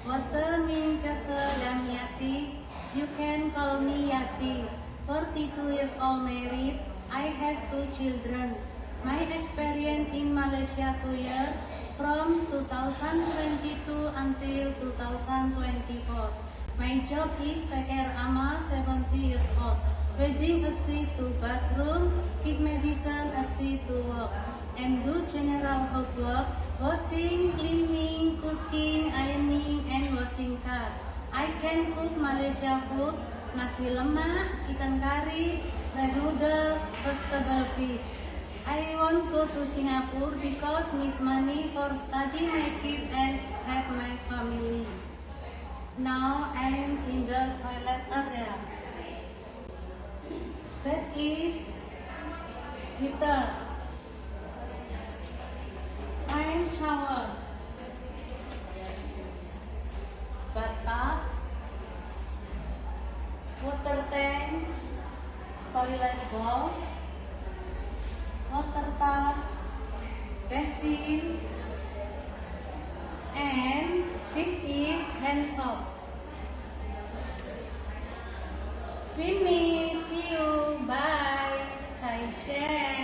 Water means Lam Yati. You can call me Yati. 42 years old married. I have 2 children. My experience in Malaysia 2 years from 2022 until 2024. My job is take care Ama 70 years old. Wedding assist to bathroom, keep medicine assist to work, and do general housework, washing, cleaning, cooking, ironing, and washing car. I can cook Malaysia food, nasi lemak, chicken curry, red noodle, vegetable fish. I want go to Singapore because need money for study my kids and have my family. Now I am in the toilet area. That is heater. Rain shower. Bathtub. Water tank. Toilet bowl. Water tub. Basin. And this is hand soap. Finish. See you. Bye. Chai Chen.